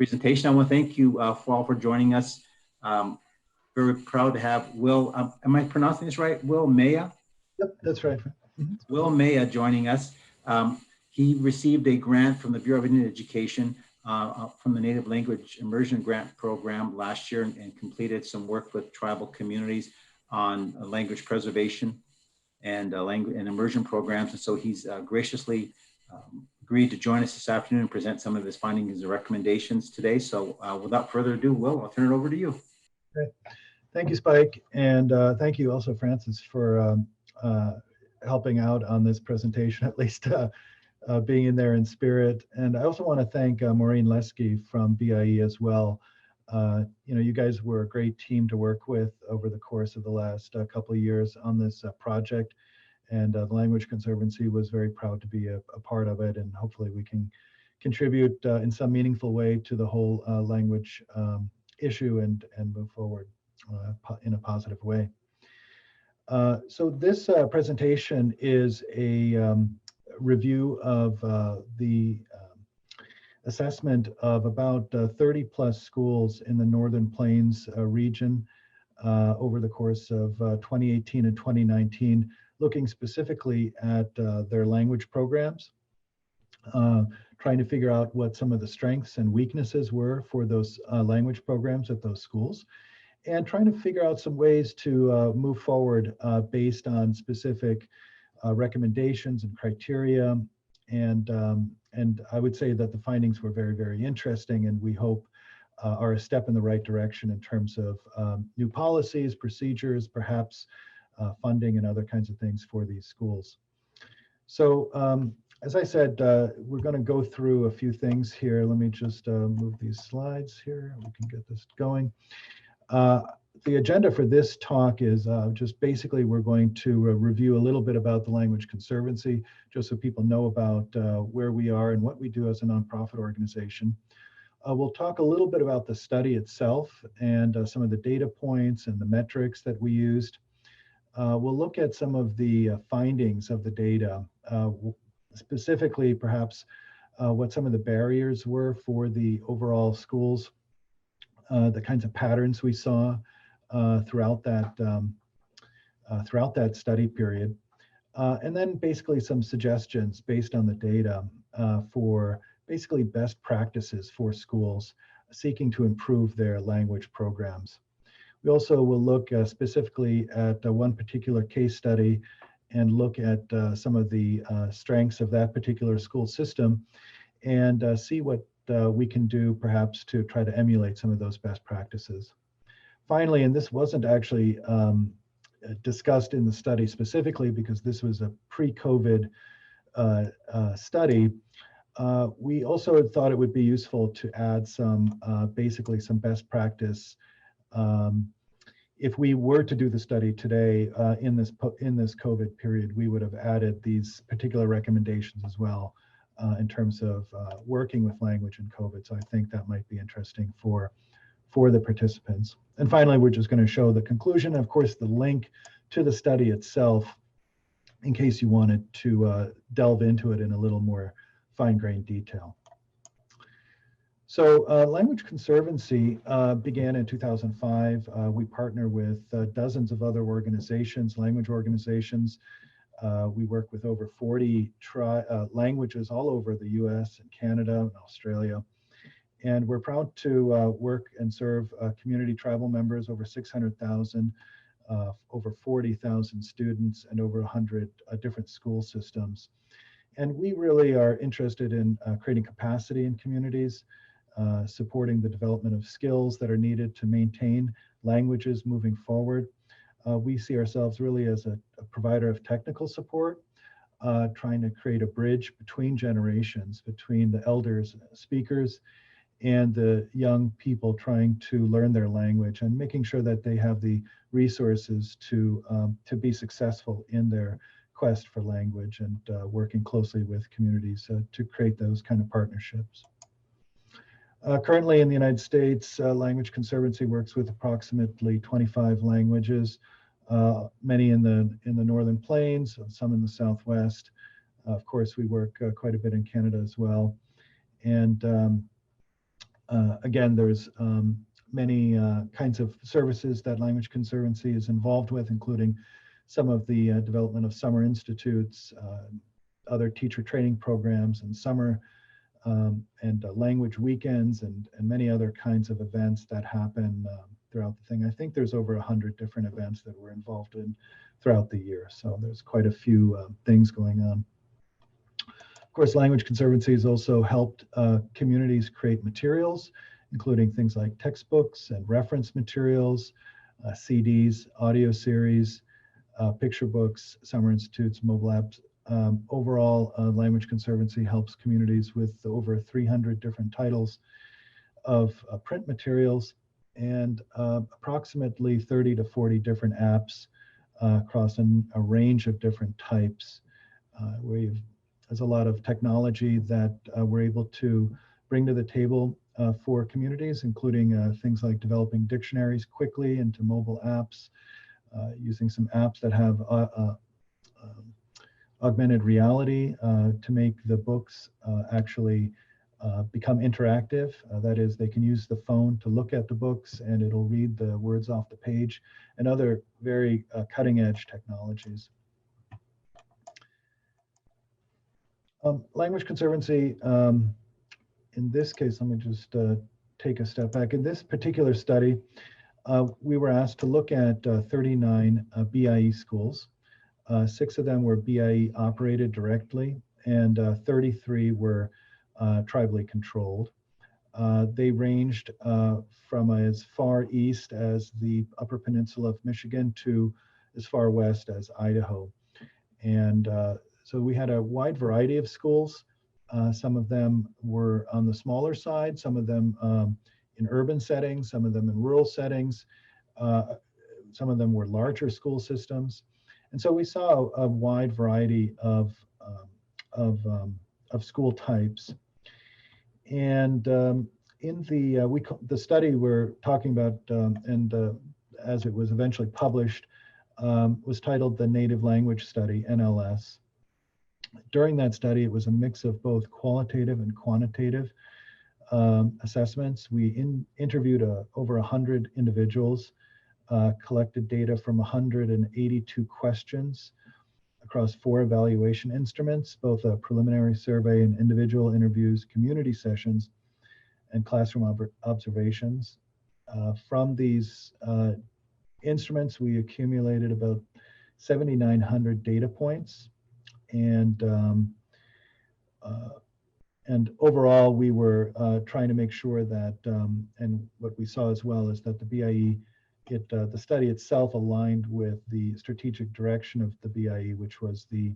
presentation. I want to thank you for all for joining us. Very proud to have Will, am I pronouncing this right? Will Maya? Yep, that's right. Mm-hmm. Will Maya joining us. He received a grant from the Bureau of Indian Education from the Native Language Immersion Grant Program last year and completed some work with tribal communities on language preservation and language and immersion programs. And so he's graciously agreed to join us this afternoon and present some of his findings and recommendations today. So without further ado, Will, I'll turn it over to you. Great. Thank you, Spike. And thank you also, Francis, for helping out on this presentation, at least being in there in spirit. And I also want to thank Maureen Lesky from BIE as well. You guys were a great team to work with over the course of the last couple of years on this project. And the Language Conservancy was very proud to be a part of it. And hopefully we can contribute in some meaningful way to the whole language issue and move forward in a positive way. So this presentation is a review of the assessment of about 30 plus schools in the Northern Plains region over the course of 2018 and 2019, looking specifically at their language programs, trying to figure out what some of the strengths and weaknesses were for those language programs at those schools, and trying to figure out some ways to move forward based on specific recommendations and criteria. And I would say that the findings were very, very interesting, and we hope are a step in the right direction in terms of new policies, procedures, perhaps funding and other kinds of things for these schools. So as I said, we're going to go through a few things here. Let me just move these slides here. We can get this going. The agenda for this talk is just basically we're going to review a little bit about the Language Conservancy, just so people know about where we are and what we do as a nonprofit organization. We'll talk a little bit about the study itself and some of the data points and the metrics that we used. We'll look at some of the findings of the data, specifically perhaps what some of the barriers were for the overall schools, the kinds of patterns we saw throughout that study period, and then basically some suggestions based on the data for basically best practices for schools seeking to improve their language programs. We also will look specifically at one particular case study and look at some of the strengths of that particular school system and see what we can do perhaps to try to emulate some of those best practices. Finally, and this wasn't actually discussed in the study specifically because this was a pre-COVID study, we also thought it would be useful to add some basically some best practice. If we were to do the study today in this COVID period, we would have added these particular recommendations as well in terms of working with language in COVID. So I think that might be interesting for the participants. And finally, we're just going to show the conclusion, of course, the link to the study itself, in case you wanted to delve into it in a little more fine-grained detail. So Language Conservancy began in 2005. We partner with dozens of other organizations, language organizations. We work with over 40 languages all over the US and Canada and Australia. And we're proud to work and serve community tribal members, over 600,000, over 40,000 students, and over 100 different school systems. And we really are interested in creating capacity in communities, supporting the development of skills that are needed to maintain languages moving forward. We see ourselves really as a provider of technical support, trying to create a bridge between generations, between the elders, speakers, and the young people trying to learn their language, and making sure that they have the resources to be successful in their quest for language, and working closely with communities to create those kind of partnerships. Currently in the United States, Language Conservancy works with approximately 25 languages, many in the Northern Plains, some in the Southwest. Of course, we work quite a bit in Canada as well. And Again, there's many kinds of services that Language Conservancy is involved with, including some of the development of summer institutes, other teacher training programs, and summer and language weekends, and many other kinds of events that happen throughout the thing. I think there's over 100 different events that we're involved in throughout the year. So there's quite a few things going on. Of course, Language Conservancy has also helped communities create materials, including things like textbooks and reference materials, CDs, audio series, picture books, summer institutes, mobile apps. Overall, Language Conservancy helps communities with over 300 different titles of print materials and approximately 30 to 40 different apps across a range of different types. There's a lot of technology that we're able to bring to the table for communities, including things like developing dictionaries quickly into mobile apps, using some apps that have augmented reality to make the books actually become interactive. That is, they can use the phone to look at the books and it'll read the words off the page, and other very cutting edge technologies. Language Conservancy, in this case, let me just take a step back. In this particular study, we were asked to look at 39 BIE schools. 6 of them were BIE operated directly, and 33 were tribally controlled. They ranged from as far east as the Upper Peninsula of Michigan to as far west as Idaho. And so we had a wide variety of schools. Some of them were on the smaller side, some of them in urban settings, some of them in rural settings. Some of them were larger school systems. And so we saw a wide variety of school types. And in the study we're talking about, as it was eventually published, was titled the Native Language Study, NLS. During that study, it was a mix of both qualitative and quantitative assessments. We interviewed over 100 individuals, collected data from 182 questions across 4 evaluation instruments, both a preliminary survey and individual interviews, community sessions, and classroom observations. From these instruments, we accumulated about 7,900 data points. And overall, we were trying to make sure that, and what we saw as well is that the BIE, the study itself aligned with the strategic direction of the BIE, which was the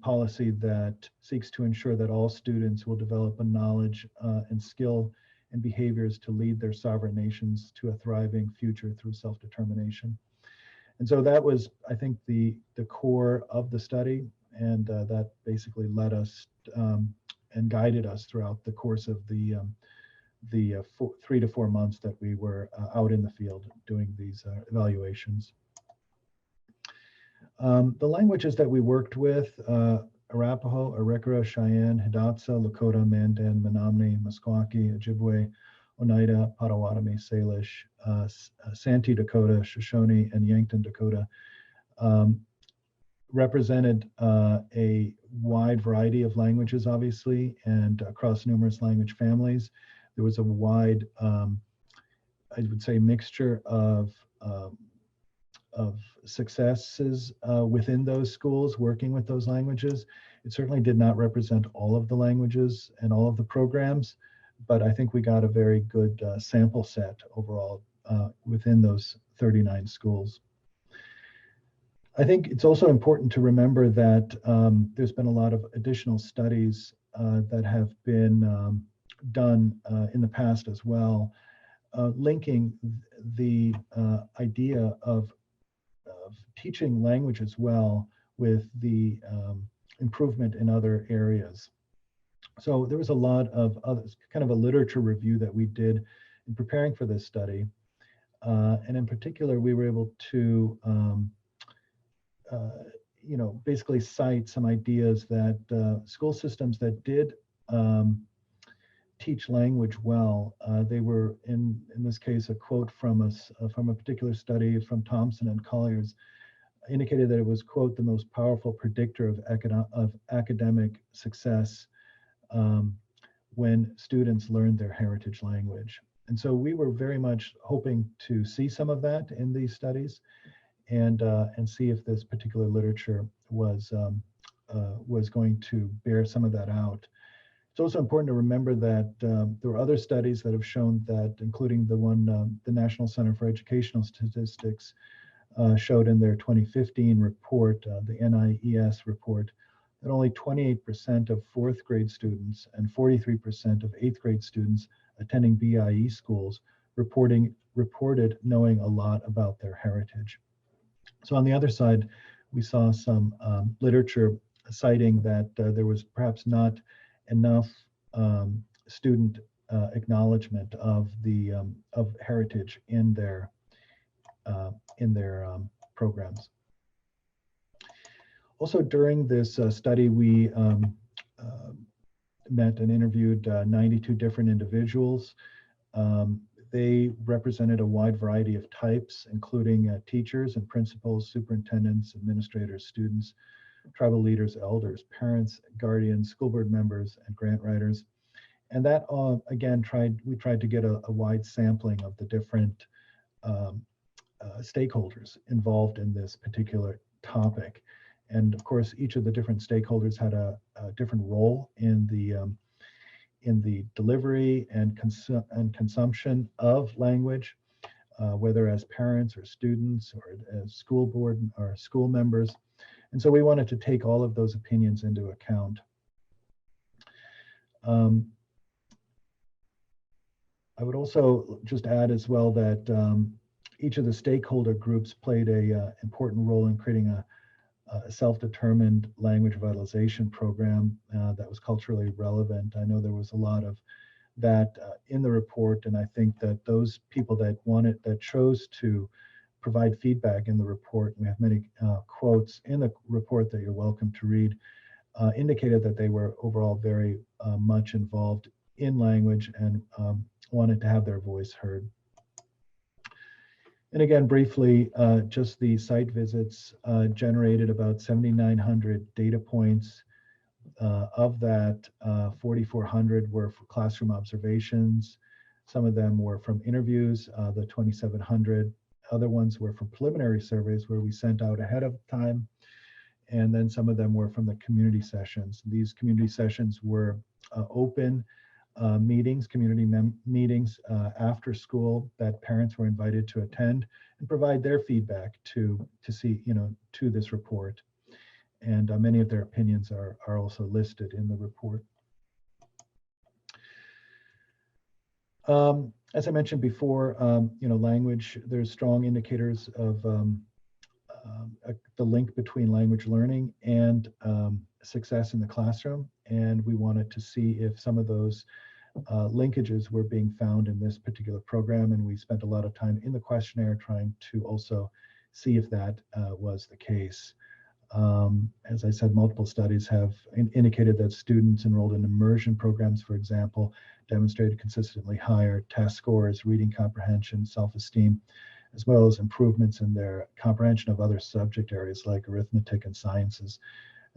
policy that seeks to ensure that all students will develop a knowledge and skill and behaviors to lead their sovereign nations to a thriving future through self-determination. And so that was, I think, the core of the study, and that basically led us and guided us throughout the course of the 3 to 4 months that we were out in the field doing these evaluations. The languages that we worked with, Arapaho, Arikara, Cheyenne, Hidatsa, Lakota, Mandan, Menominee, Meskwaki, Ojibwe, Oneida, Potawatomi, Salish, Santee Dakota, Shoshone, and Yankton Dakota represented a wide variety of languages, obviously, and across numerous language families. There was a wide, I would say, mixture of successes within those schools working with those languages. It certainly did not represent all of the languages and all of the programs, but I think we got a very good sample set overall within those 39 schools. I think it's also important to remember that there's been a lot of additional studies that have been done in the past as well, linking the idea of teaching language as well with the improvement in other areas. So there was a lot of kind of a literature review that we did in preparing for this study. And in particular, we were able to basically cite some ideas that school systems that did teach language well. They were, in this case, a quote from from a particular study from Thompson and Colliers, indicated that it was, quote, the most powerful predictor of academic success when students learned their heritage language. And so we were very much hoping to see some of that in these studies, and see if this particular literature was going to bear some of that out. It's also important to remember that there are other studies that have shown that, including the one the National Center for Educational Statistics showed in their 2015 report, the NIES report, that only 28% of fourth grade students and 43% of eighth grade students attending BIE schools reported knowing a lot about their heritage. So on the other side, we saw some literature citing that there was perhaps not enough student acknowledgement of the of heritage in their programs. Also, during this study, we met and interviewed 92 different individuals. They represented a wide variety of types, including teachers and principals, superintendents, administrators, students, tribal leaders, elders, parents, guardians, school board members, and grant writers. And that, again, we tried to get a wide sampling of the different stakeholders involved in this particular topic. And of course, each of the different stakeholders had a different role in the delivery and consumption of language, whether as parents or students or as school board or school members. And so we wanted to take all of those opinions into account. I would also just add as well that each of the stakeholder groups played a important role in creating a self-determined language revitalization program that was culturally relevant. I know there was a lot of that in the report, and I think that those people that chose to provide feedback in the report, we have many quotes in the report that you're welcome to read, indicated that they were overall very much involved in language and wanted to have their voice heard. And again, briefly, just the site visits generated about 7,900 data points. Of that, 4,400 were for classroom observations. Some of them were from interviews, the 2,700. Other ones were from preliminary surveys where we sent out ahead of time. And then some of them were from the community sessions. These community sessions were open meetings, community meetings after school that parents were invited to attend and provide their feedback to see, to this report. And many of their opinions are also listed in the report. As I mentioned before, language, there's strong indicators of the link between language learning and success in the classroom. And we wanted to see if some of those linkages were being found in this particular program. And we spent a lot of time in the questionnaire trying to also see if that was the case. As I said, multiple studies have indicated that students enrolled in immersion programs, for example, demonstrated consistently higher test scores, reading comprehension, self-esteem, as well as improvements in their comprehension of other subject areas like arithmetic and sciences.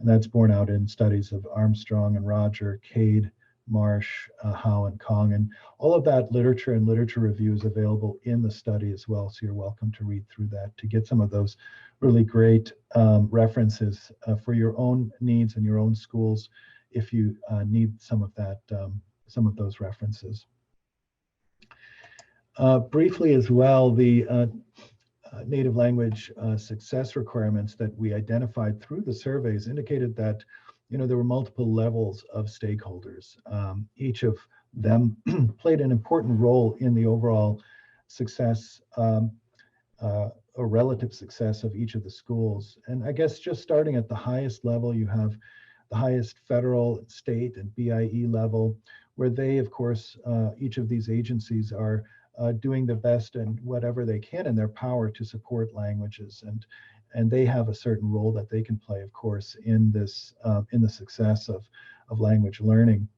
And that's borne out in studies of Armstrong and Roger, Cade, Marsh, Howe, and Kong. And all of that literature and literature review is available in the study as well. So you're welcome to read through that to get some of those really great references for your own needs and your own schools if you need some of that, some of those references. Briefly as well, the native language success requirements that we identified through the surveys indicated that there were multiple levels of stakeholders. Each of them played an important role in the overall success or relative success of each of the schools. And I guess just starting at the highest level, you have the highest federal, state, and BIE level, where they, of course, each of these agencies are doing the best and whatever they can in their power to support languages, and they have a certain role that they can play, of course, in this in the success of language learning.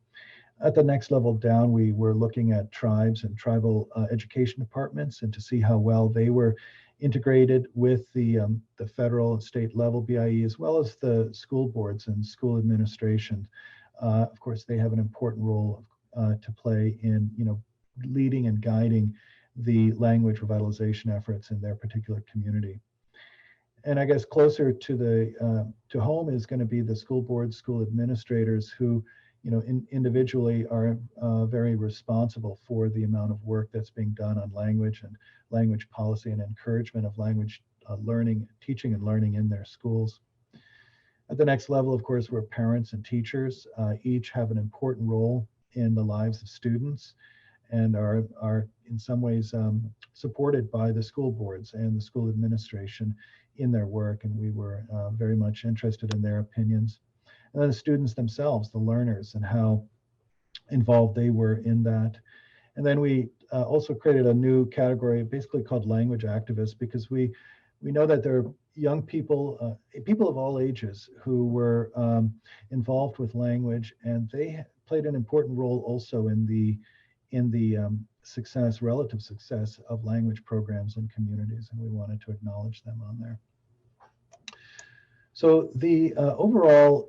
At the next level down, we were looking at tribes and tribal education departments and to see how well they were integrated with the federal and state level BIE, as well as the school boards and school administration. Of course, they have an important role to play in, leading and guiding the language revitalization efforts in their particular community. And I guess closer to to home is going to be the school boards, school administrators who, individually are very responsible for the amount of work that's being done on language and language policy and encouragement of language learning, teaching and learning in their schools. At the next level, of course, where parents and teachers each have an important role in the lives of students and are in some ways supported by the school boards and the school administration in their work. And we were very much interested in their opinions. And then the students themselves, the learners, and how involved they were in that. And then we also created a new category basically called language activists, because we know that there are young people, people of all ages who were involved with language, and they played an important role also in the relative success of language programs in communities, and we wanted to acknowledge them on there. So the overall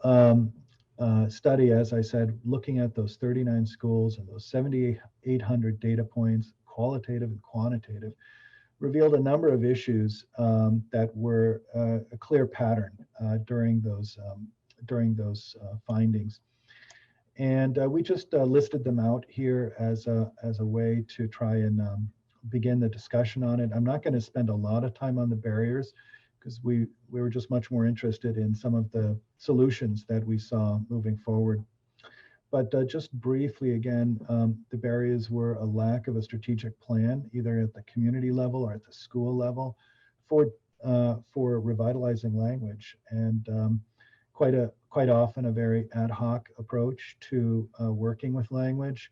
study, as I said, looking at those 39 schools and those 7,800 data points, qualitative and quantitative, revealed a number of issues that were a clear pattern during those findings. And we just listed them out here as a way to try and begin the discussion on it. I'm not going to spend a lot of time on the barriers, because we were just much more interested in some of the solutions that we saw moving forward. But just briefly, again, the barriers were a lack of a strategic plan, either at the community level or at the school level, for revitalizing language, and quite often a very ad hoc approach to working with language.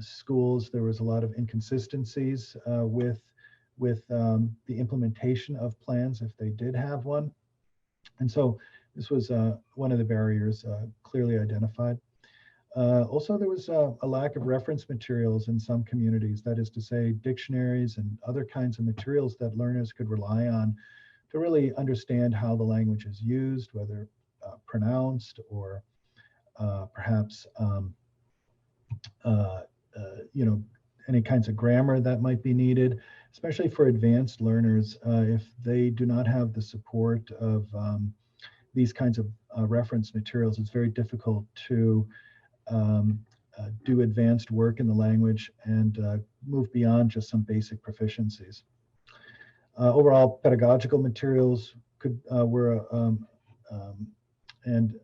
Schools, there was a lot of inconsistencies with the implementation of plans, if they did have one. And so this was one of the barriers clearly identified. Also, there was a lack of reference materials in some communities, that is to say, dictionaries and other kinds of materials that learners could rely on to really understand how the language is used, whether pronounced or perhaps any kinds of grammar that might be needed, especially for advanced learners. If they do not have the support of these kinds of reference materials, it's very difficult to do advanced work in the language and move beyond just some basic proficiencies. Overall, pedagogical materials were, and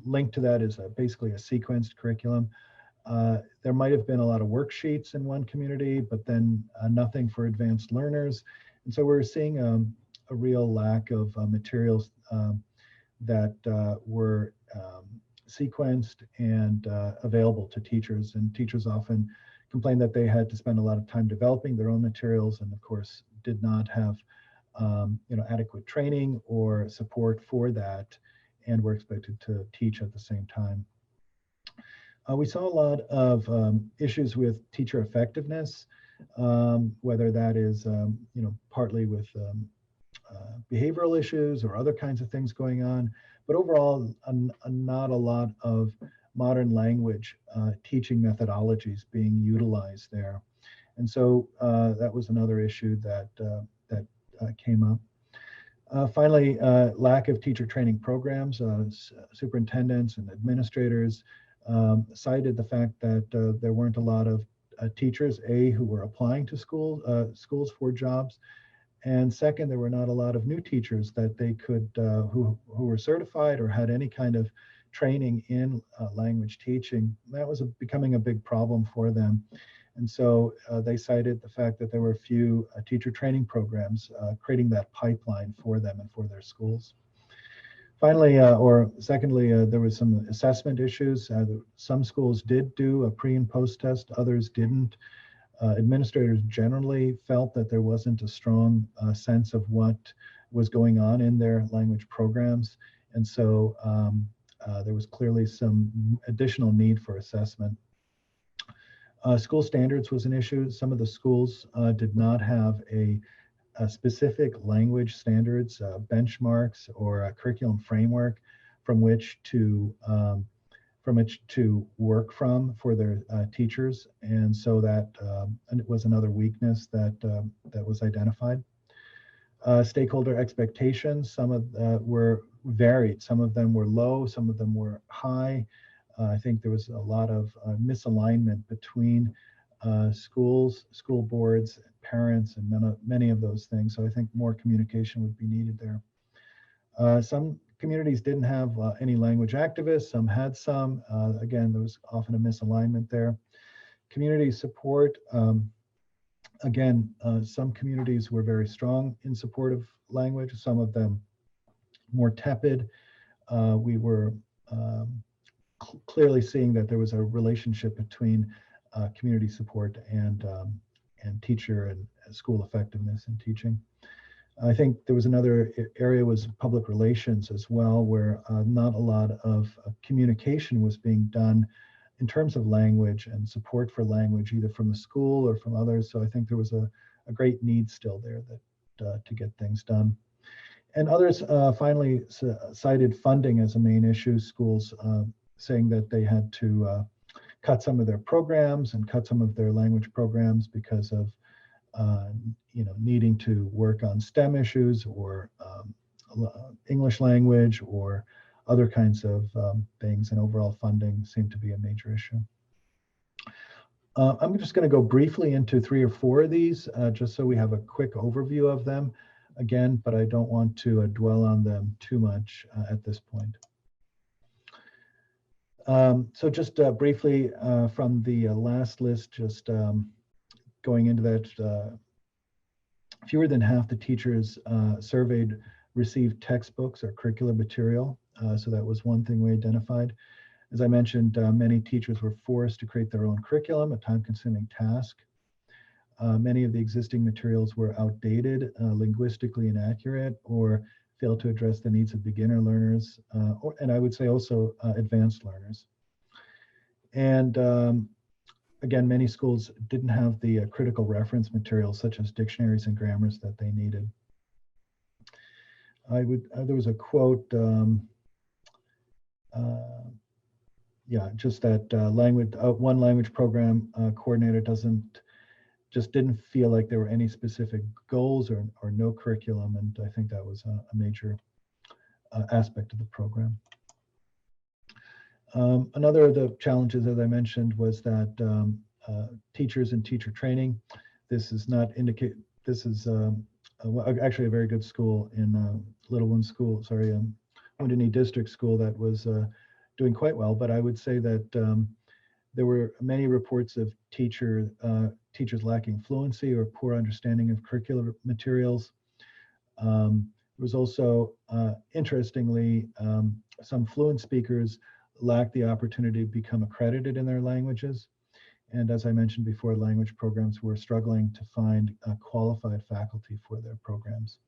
linked to that is basically a sequenced curriculum. There might have been a lot of worksheets in one community, but then nothing for advanced learners. And so we're seeing a real lack of materials that were sequenced and available to teachers. And teachers often complained that they had to spend a lot of time developing their own materials, and of course did not have adequate training or support for that, and were expected to teach at the same time. We saw a lot of issues with teacher effectiveness, whether that is partly with behavioral issues or other kinds of things going on, but overall not a lot of modern language teaching methodologies being utilized there. And so that was another issue that came up. Finally, lack of teacher training programs. Superintendents and administrators cited the fact that there weren't a lot of teachers, who were applying to schools for jobs, and second, there were not a lot of new teachers that they could, who were certified or had any kind of training in language teaching. That was becoming a big problem for them. And so they cited the fact that there were few teacher training programs, creating that pipeline for them and for their schools. Finally, secondly, there was some assessment issues. Some schools did do a pre and post test, others didn't. Administrators generally felt that there wasn't a strong sense of what was going on in their language programs. And so there was clearly some additional need for assessment. School standards was an issue. Some of the schools did not have a specific language standards, benchmarks, or a curriculum framework from which to work from for their teachers, and so that and it was another weakness that that was identified. Stakeholder expectations, some of were varied. Some of them were low, some of them were high. I think there was a lot of misalignment between schools, school boards, parents, and many of those things. So I think more communication would be needed there. Some communities didn't have any language activists, some had some. Again, there was often a misalignment there. Community support, again, some communities were very strong in support of language, some of them more tepid. We were clearly seeing that there was a relationship between community support and teacher and school effectiveness in teaching. I think there was another area was public relations as well, where not a lot of communication was being done in terms of language and support for language, either from the school or from others. So I think there was a great need still there that to get things done. And others finally cited funding as a main issue, schools saying that they had to cut some of their programs and cut some of their language programs because of needing to work on STEM issues or English language or other kinds of things, and overall funding seemed to be a major issue. I'm just going to go briefly into 3 or 4 of these, just so we have a quick overview of them again, but I don't want to dwell on them too much at this point. So just briefly from the last list, just going into that, fewer than half the teachers surveyed received textbooks or curricular material. So that was one thing we identified. As I mentioned, many teachers were forced to create their own curriculum, a time-consuming task. Many of the existing materials were outdated, linguistically inaccurate, or failed to address the needs of beginner learners, and I would say also advanced learners. And again, many schools didn't have the critical reference materials such as dictionaries and grammars that they needed. There was a quote, just that one language program coordinator just didn't feel like there were any specific goals or no curriculum, and I think that was a major aspect of the program. Another of the challenges, as I mentioned, was that teachers and teacher training. This is actually a very good school in Wounded Knee District School that was doing quite well, but I would say that there were many reports of teachers lacking fluency or poor understanding of curricular materials. There was also, interestingly, some fluent speakers lacked the opportunity to become accredited in their languages. And as I mentioned before, language programs were struggling to find qualified faculty for their programs.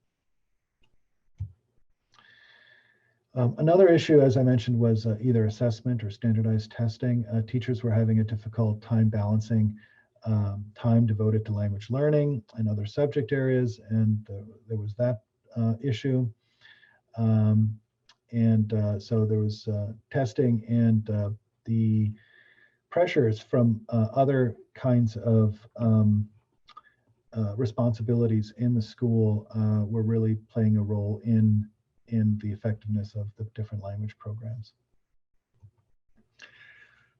Another issue, as I mentioned, was either assessment or standardized testing. Teachers were having a difficult time balancing time devoted to language learning and other subject areas, and there was that issue. So there was testing, and the pressures from other kinds of responsibilities in the school were really playing a role in the effectiveness of the different language programs.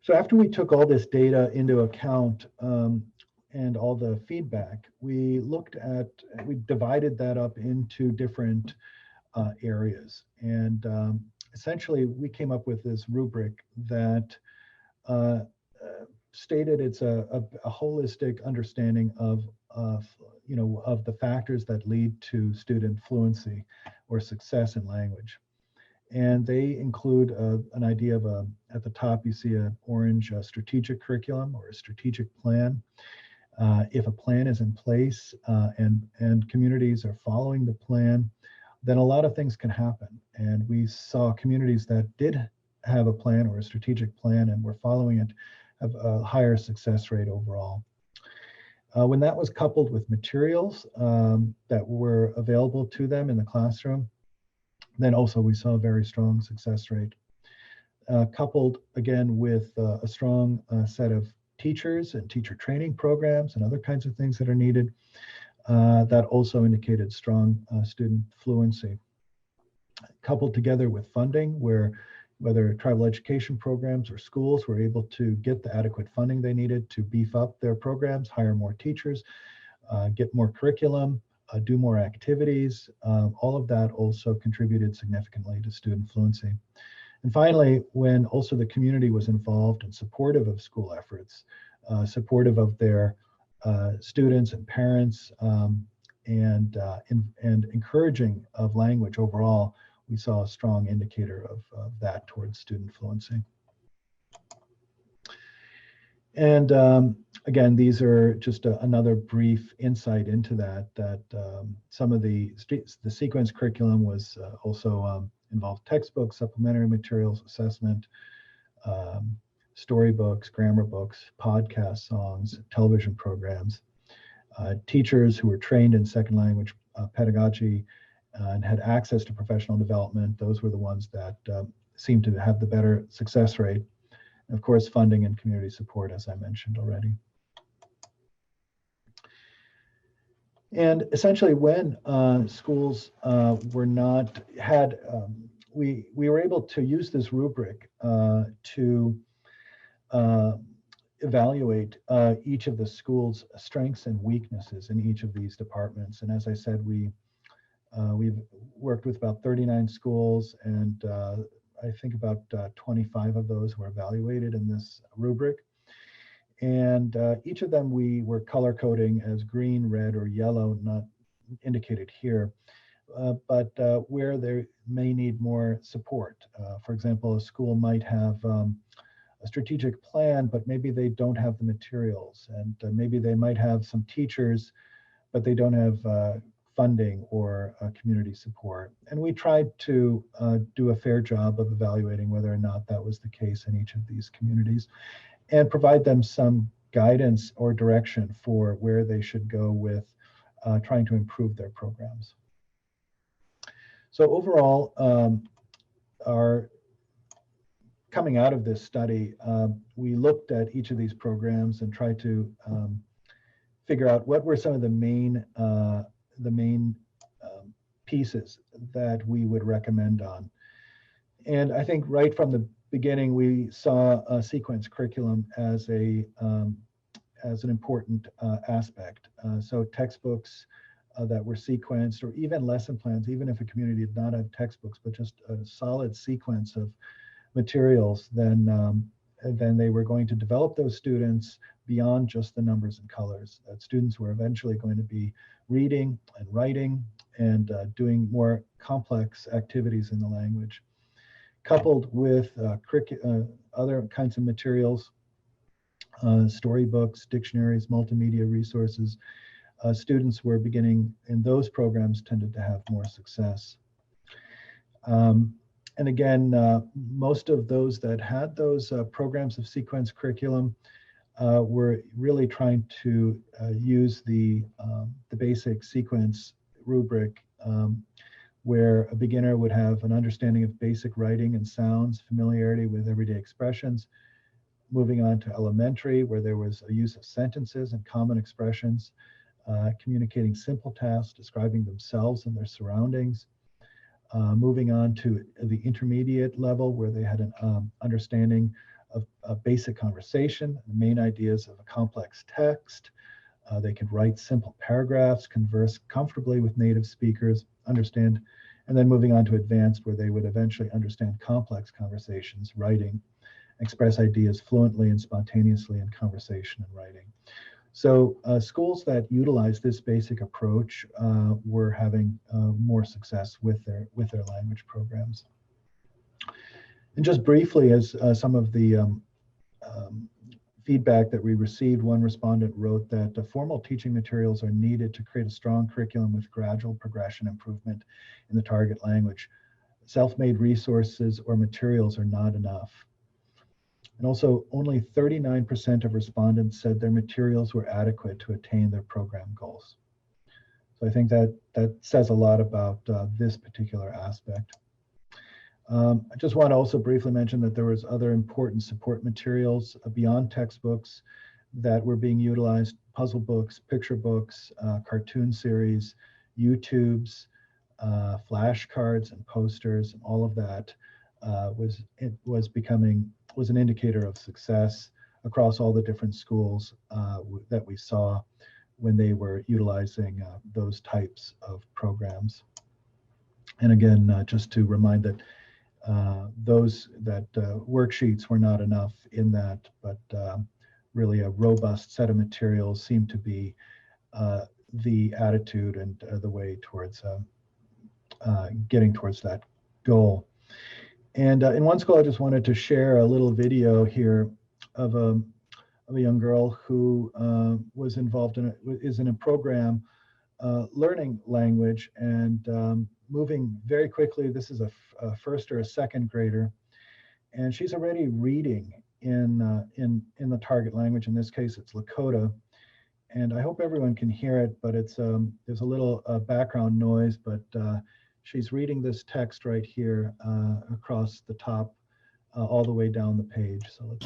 So after we took all this data into account and all the feedback, we divided that up into different areas. And essentially, we came up with this rubric that stated it's a holistic understanding of the factors that lead to student fluency or success in language. And they include an idea of at the top, you see an orange strategic curriculum or a strategic plan. If a plan is in place and communities are following the plan, then a lot of things can happen. And we saw communities that did have a plan or a strategic plan and were following it have a higher success rate overall. When that was coupled with materials that were available to them in the classroom, then also we saw a very strong success rate. Coupled again with a strong set of teachers and teacher training programs and other kinds of things that are needed, that also indicated strong student fluency. Coupled together with funding, where whether tribal education programs or schools were able to get the adequate funding they needed to beef up their programs, hire more teachers, get more curriculum, do more activities. All of that also contributed significantly to student fluency. And finally, when also the community was involved and supportive of school efforts, supportive of their students and parents, and encouraging of language overall, we saw a strong indicator of that towards student fluency. And again, these are just another brief insight into that some of the sequence curriculum was also involved textbooks, supplementary materials, assessment, storybooks, grammar books, podcast songs, television programs. Teachers who were trained in second language pedagogy and had access to professional development, those were the ones that seemed to have the better success rate. And of course, funding and community support, as I mentioned already. And essentially, when schools were not had, we were able to use this rubric to evaluate each of the school's strengths and weaknesses in each of these departments. And as I said, we've worked with about 39 schools, and I think about 25 of those were evaluated in this rubric. And each of them we were color coding as green, red, or yellow, not indicated here, but where they may need more support. For example, a school might have a strategic plan, but maybe they don't have the materials, and maybe they might have some teachers, but they don't have funding or community support. And we tried to do a fair job of evaluating whether or not that was the case in each of these communities, and provide them some guidance or direction for where they should go with trying to improve their programs. So overall, our coming out of this study, we looked at each of these programs and tried to figure out what were some of the main pieces that we would recommend on. And I think right from the beginning, we saw a sequence curriculum as an important aspect. So textbooks that were sequenced, or even lesson plans, even if a community did not have textbooks, but just a solid sequence of materials, then they were going to develop those students beyond just the numbers and colors. That students were eventually going to be reading and writing and doing more complex activities in the language. Coupled with other kinds of materials, storybooks, dictionaries, multimedia resources, students were beginning in those programs tended to have more success. And again, most of those that had those programs of sequence curriculum were really trying to use the basic sequence rubric, where a beginner would have an understanding of basic writing and sounds, familiarity with everyday expressions, moving on to elementary, where there was a use of sentences and common expressions, communicating simple tasks, describing themselves and their surroundings, moving on to the intermediate level, where they had an understanding of a basic conversation, the main ideas of a complex text. They could write simple paragraphs, converse comfortably with native speakers, understand, and then moving on to advanced, where they would eventually understand complex conversations, writing, express ideas fluently and spontaneously in conversation and writing. So schools that utilize this basic approach were having more success with their language programs. And just briefly, as some of the feedback that we received, one respondent wrote that the formal teaching materials are needed to create a strong curriculum with gradual progression improvement in the target language. self-made resources or materials are not enough. And also, only 39% of respondents said their materials were adequate to attain their program goals. So I think that says a lot about this particular aspect. I just want to also briefly mention that there was other important support materials beyond textbooks that were being utilized: puzzle books, picture books, cartoon series, YouTubes, flashcards and posters, and all of that was an indicator of success across all the different schools that we saw when they were utilizing those types of programs. And again, just to remind that those worksheets were not enough in that, but really a robust set of materials seemed to be the attitude and the way towards getting towards that goal. And in one school, I just wanted to share a little video here of a young girl who was involved is in a program learning language and moving very quickly. This is a first or a second grader, and she's already reading in the target language. In this case, it's Lakota. And I hope everyone can hear it, but it's there's a little background noise, but she's reading this text right here across the top all the way down the page. So let's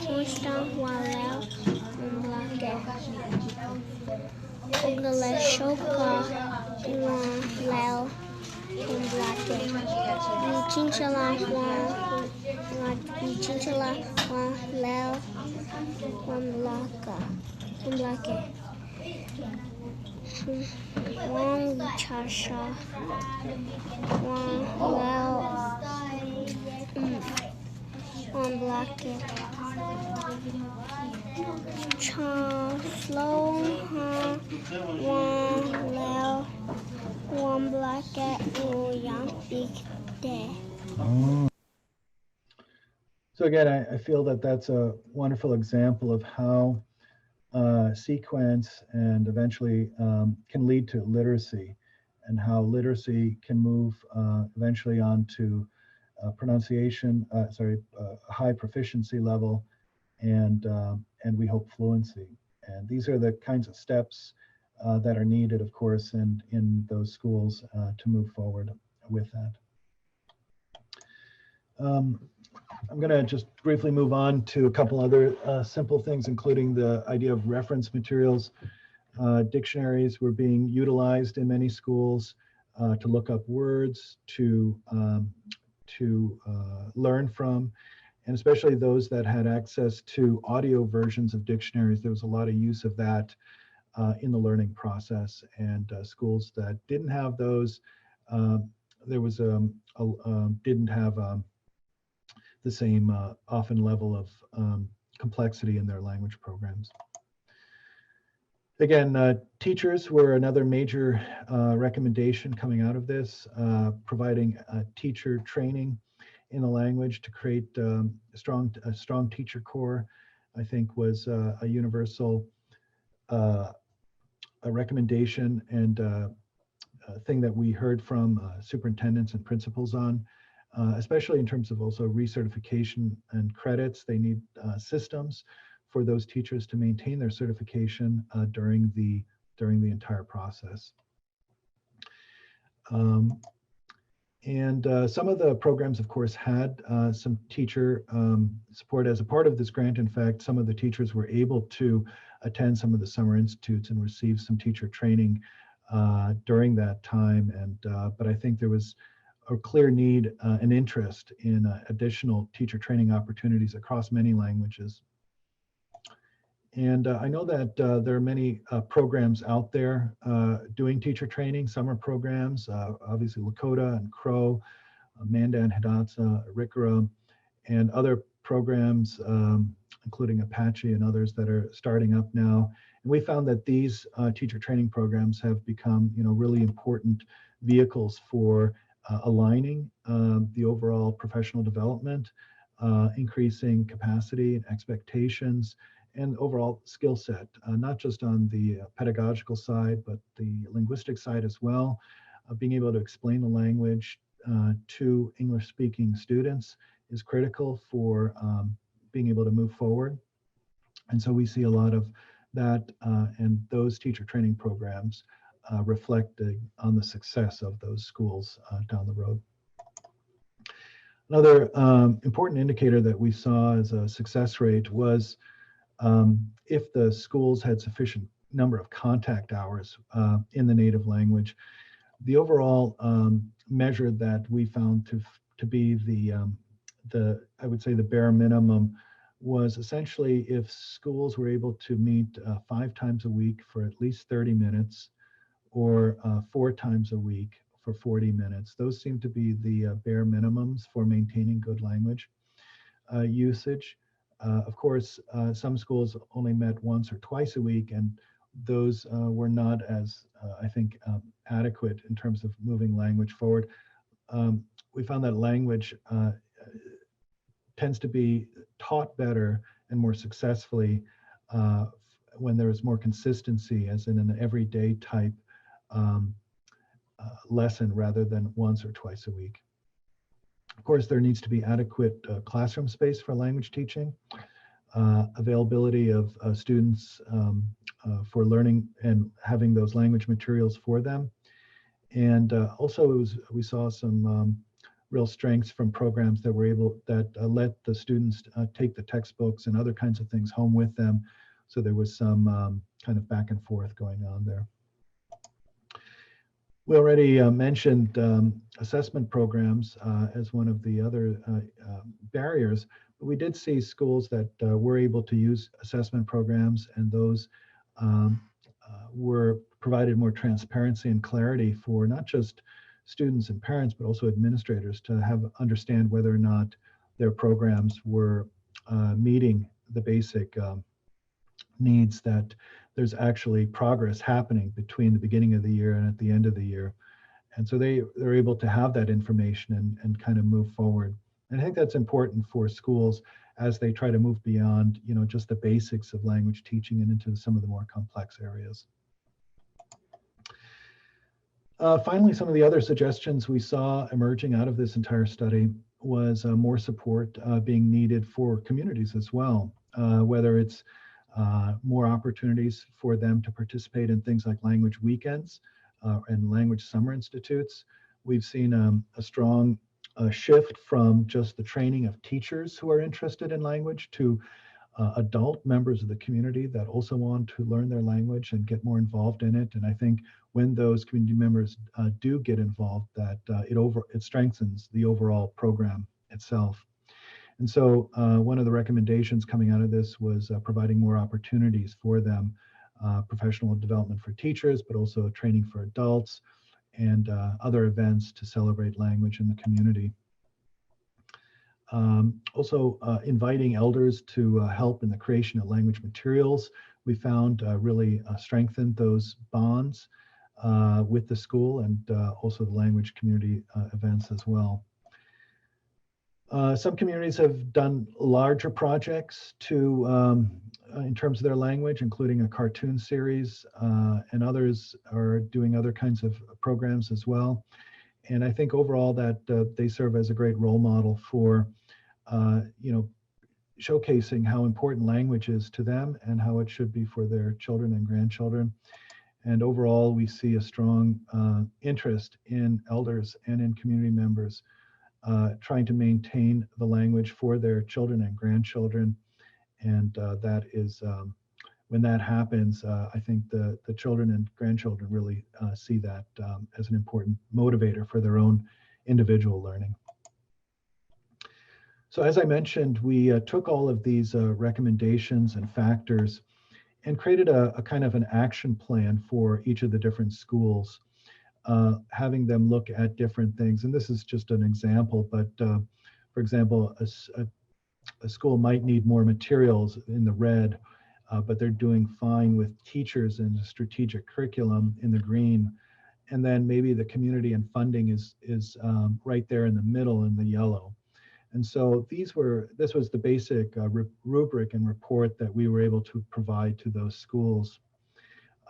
So again, I feel that that's a wonderful example of how sequence and eventually can lead to literacy, and how literacy can move eventually on to pronunciation, high proficiency level, and we hope fluency. And these are the kinds of steps that are needed, of course, in those schools to move forward with that. I'm going to just briefly move on to a couple other simple things, including the idea of reference materials. Dictionaries were being utilized in many schools to look up words, to learn from, and especially those that had access to audio versions of dictionaries. There was a lot of use of that in the learning process, and schools that didn't have those, didn't have the same often level of complexity in their language programs. Again, teachers were another major recommendation coming out of this, providing teacher training in the language to create a strong teacher core, I think was a universal a recommendation and a thing that we heard from superintendents and principals on. Especially in terms of also recertification and credits. They need systems for those teachers to maintain their certification during the entire process. And some of the programs, of course, had some teacher support as a part of this grant. In fact, some of the teachers were able to attend some of the summer institutes and receive some teacher training during that time. And but I think there was a clear need and interest in additional teacher training opportunities across many languages. And I know that there are many programs out there doing teacher training, summer programs, obviously Lakota and Crow, Mandan, Hidatsa, Arikara, and other programs, including Apache and others that are starting up now. And we found that these teacher training programs have become, really important vehicles for aligning the overall professional development, increasing capacity and expectations, and overall skill set, not just on the pedagogical side, but the linguistic side as well, being able to explain the language, to English-speaking students is critical for being able to move forward. And so we see a lot of that, and those teacher training programs reflecting on the success of those schools down the road. Another important indicator that we saw as a success rate was if the schools had sufficient number of contact hours in the native language. The overall measure that we found to be the I would say the bare minimum was essentially if schools were able to meet 5 times a week for at least 30 minutes or 4 times a week for 40 minutes. Those seem to be the bare minimums for maintaining good language usage. Of course, some schools only met once or twice a week, and those were not as, I think, adequate in terms of moving language forward. We found that language tends to be taught better and more successfully when there is more consistency, as in an everyday type lesson rather than once or twice a week. Of course, there needs to be adequate classroom space for language teaching, availability of students for learning and having those language materials for them. And also we saw some real strengths from programs that were let the students take the textbooks and other kinds of things home with them. So there was some kind of back and forth going on there. We already mentioned assessment programs as one of the other barriers, but we did see schools that were able to use assessment programs, and those were provided more transparency and clarity for not just students and parents, but also administrators to understand whether or not their programs were meeting the basic needs, that there's actually progress happening between the beginning of the year and at the end of the year. And so they're able to have that information and kind of move forward. And I think that's important for schools as they try to move beyond, just the basics of language teaching and into some of the more complex areas. Finally, some of the other suggestions we saw emerging out of this entire study was more support being needed for communities as well, whether it's more opportunities for them to participate in things like language weekends and language summer institutes. We've seen a strong shift from just the training of teachers who are interested in language to adult members of the community that also want to learn their language and get more involved in it. And I think when those community members do get involved, that it strengthens the overall program itself. And so one of the recommendations coming out of this was providing more opportunities for them, professional development for teachers, but also training for adults and other events to celebrate language in the community. Also inviting elders to help in the creation of language materials, we found really strengthened those bonds with the school and also the language community events as well. Some communities have done larger projects in terms of their language, including a cartoon series, and others are doing other kinds of programs as well. And I think overall that they serve as a great role model for, showcasing how important language is to them and how it should be for their children and grandchildren. And overall, we see a strong interest in elders and in community members trying to maintain the language for their children and grandchildren. And that is, when that happens, I think the children and grandchildren really see that as an important motivator for their own individual learning. So as I mentioned, we took all of these recommendations and factors and created a kind of an action plan for each of the different schools, having them look at different things. And this is just an example, but for example, a school might need more materials in the red, but they're doing fine with teachers and strategic curriculum in the green. And then maybe the community and funding is right there in the middle in the yellow. And so this was the basic rubric and report that we were able to provide to those schools.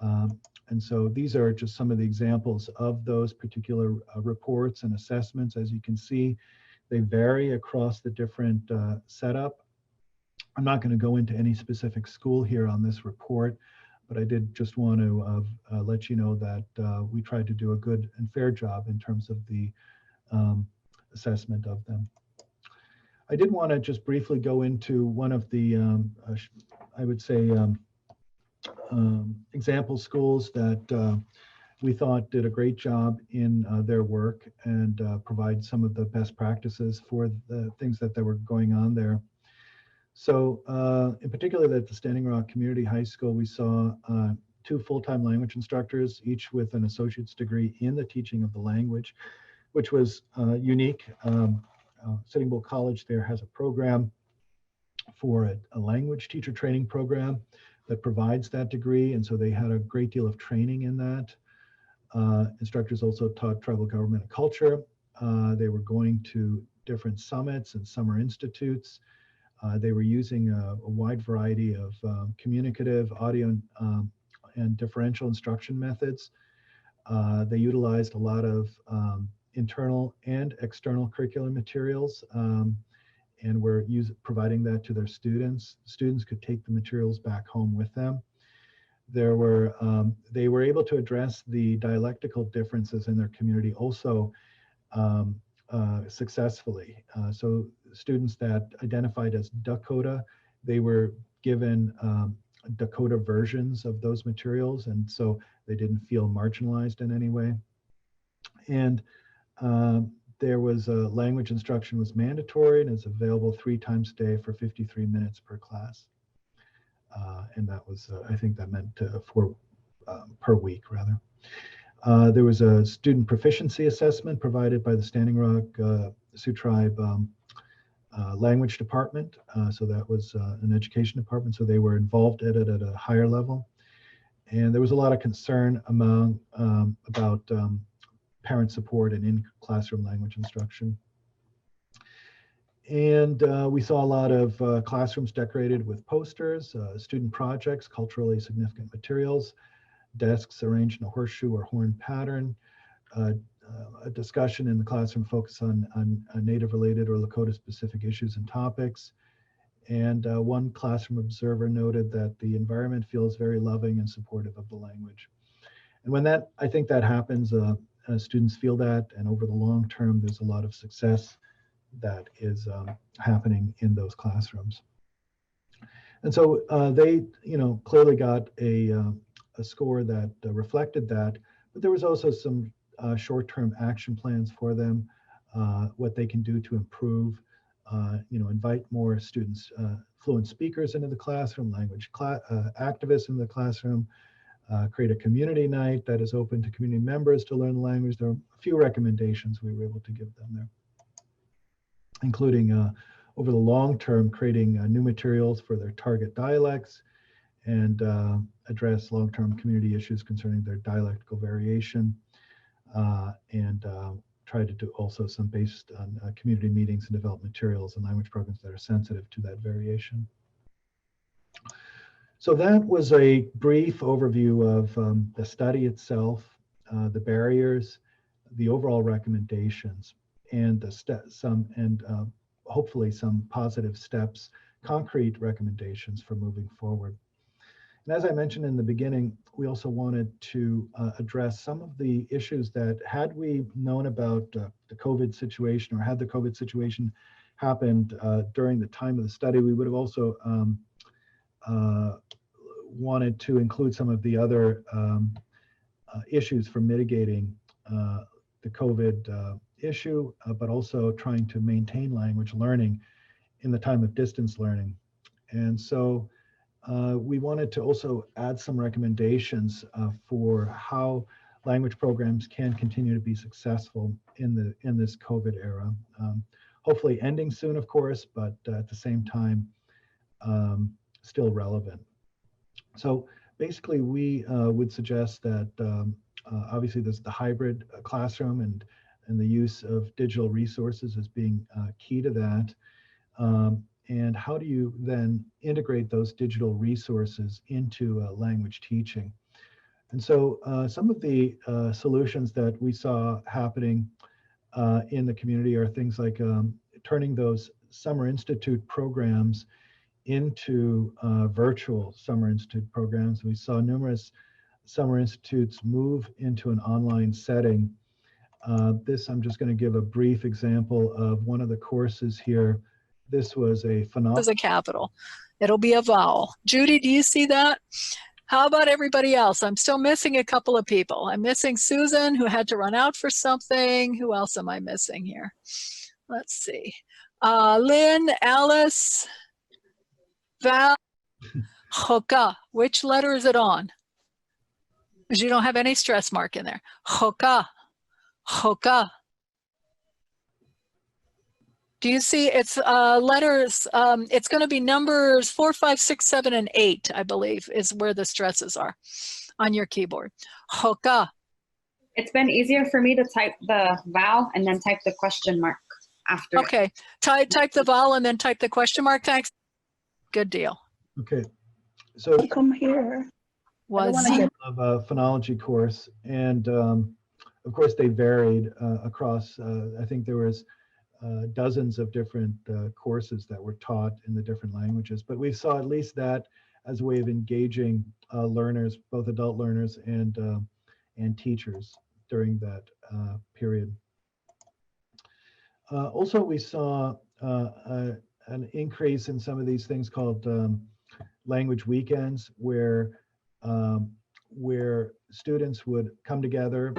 And so these are just some of the examples of those particular reports and assessments. As you can see, they vary across the different setup. I'm not going to go into any specific school here on this report, but I did just want to let you know that we tried to do a good and fair job in terms of the assessment of them. I did want to just briefly go into one of the, I would say, example schools that we thought did a great job in their work and provide some of the best practices for the things that were going on there. So in particular at the Standing Rock Community High School, we saw 2 full-time language instructors, each with an associate's degree in the teaching of the language, which was unique. Sitting Bull College there has a program for a language teacher training program that provides that degree, and so they had a great deal of training in that. Instructors also taught tribal government and culture. They were going to different summits and summer institutes. They were using a wide variety of communicative, audio, and differential instruction methods. They utilized a lot of internal and external curriculum materials, and were providing that to their students. Students could take the materials back home with them. They were able to address the dialectical differences in their community also successfully. So students that identified as Dakota, they were given Dakota versions of those materials, and so they didn't feel marginalized in any way. And there was language instruction was mandatory and is available 3 times a day for 53 minutes per class. And that was, I think that meant 4 per week rather. There was a student proficiency assessment provided by the Standing Rock Sioux Tribe language department. So that was an education department. So they were involved at it at a higher level. And there was a lot of concern among about parent support and in-classroom language instruction. And we saw a lot of classrooms decorated with posters, student projects, culturally significant materials, desks arranged in a horseshoe or horn pattern, a discussion in the classroom focused on Native-related or Lakota-specific issues and topics. And one classroom observer noted that the environment feels very loving and supportive of the language. And when I think that happens, students feel that, and over the long term, there's a lot of success that is happening in those classrooms. And so they, clearly got a score that reflected that, but there was also some short-term action plans for them, what they can do to improve, invite more students, fluent speakers into the classroom, language activists in the classroom, create a community night that is open to community members to learn the language. There are a few recommendations we were able to give them there, including over the long term, creating new materials for their target dialects and address long-term community issues concerning their dialectical variation, and try to do also some based on community meetings and develop materials and language programs that are sensitive to that variation. So that was a brief overview of the study itself, the barriers, the overall recommendations, and hopefully some positive steps, concrete recommendations for moving forward. And as I mentioned in the beginning, we also wanted to address some of the issues that, had we known about the COVID situation, or had the COVID situation happened during the time of the study, we would have also wanted to include some of the other issues for mitigating the COVID issue, but also trying to maintain language learning in the time of distance learning. And so we wanted to also add some recommendations for how language programs can continue to be successful in this COVID era. Hopefully ending soon, of course, but at the same time, still relevant. So basically, we would suggest that obviously there's the hybrid classroom and the use of digital resources as being key to that. And how do you then integrate those digital resources into language teaching? And so some of the solutions that we saw happening in the community are things like turning those Summer Institute programs into virtual Summer Institute programs. We saw numerous Summer Institutes move into an online setting. This, I'm just going to give a brief example of one of the courses here. This was a phenomenal. As a capital. It'll be a vowel. Judy, do you see that? How about everybody else? I'm still missing a couple of people. I'm missing Susan, who had to run out for something. Who else am I missing here? Let's see. Lynn, Alice, Val, Hoka. Which letter is it on? Because you don't have any stress mark in there. Hoka. Hoka. Do you see it's letters? It's going to be numbers 4, 5, 6, 7, and 8, I believe, is where the stresses are on your keyboard. Hoka. It's been easier for me to type the vowel and then type the question mark after. Okay. Type the vowel and then type the question mark. Thanks. Good deal. Okay. So Come here. Was of a phonology course, and of course they varied across. I think there was dozens of different courses that were taught in the different languages, but we saw at least that as a way of engaging learners, both adult learners and teachers during that period. Also, we saw an increase in some of these things called language weekends, where students would come together.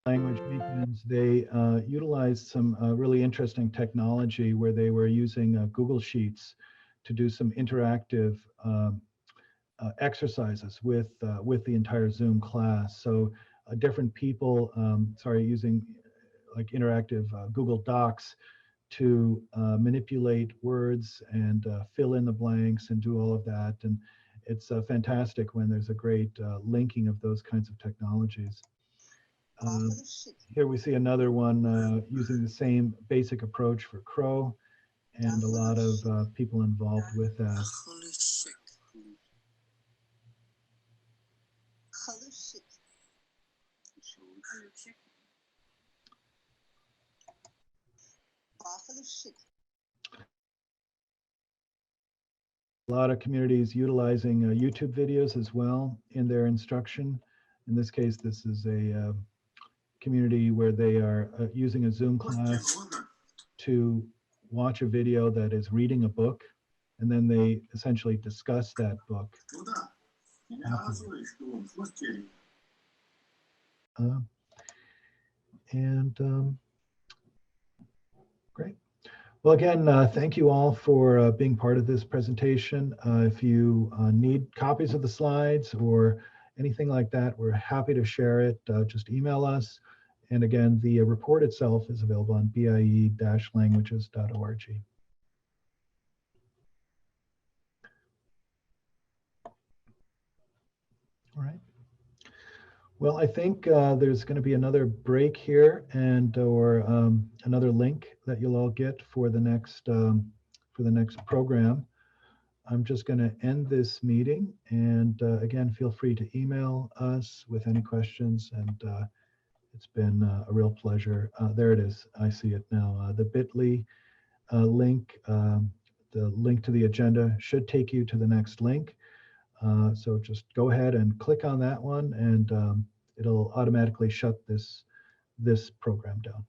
Language weekends, they utilized some really interesting technology where they were using Google Sheets to do some interactive exercises with the entire Zoom class. So different people, using like interactive Google Docs to manipulate words and fill in the blanks and do all of that. And it's fantastic when there's a great linking of those kinds of technologies. Here we see another one using the same basic approach for Crow, and a lot of people involved with that. A lot of communities utilizing YouTube videos as well in their instruction. In this case, this is a community where they are using a Zoom class to watch a video that is reading a book, and then they essentially discuss that book. Great. Well, again, thank you all for being part of this presentation. If you need copies of the slides, or anything like that, we're happy to share it. Just email us. And again, the report itself is available on bie-languages.org. All right. Well, I think there's going to be another break here, and or another link that you'll all get for the next program. I'm just going to end this meeting, and again, feel free to email us with any questions. And it's been a real pleasure. There it is. I see it now. The bit.ly link, the link to the agenda should take you to the next link. So just go ahead and click on that one, and it'll automatically shut this program down.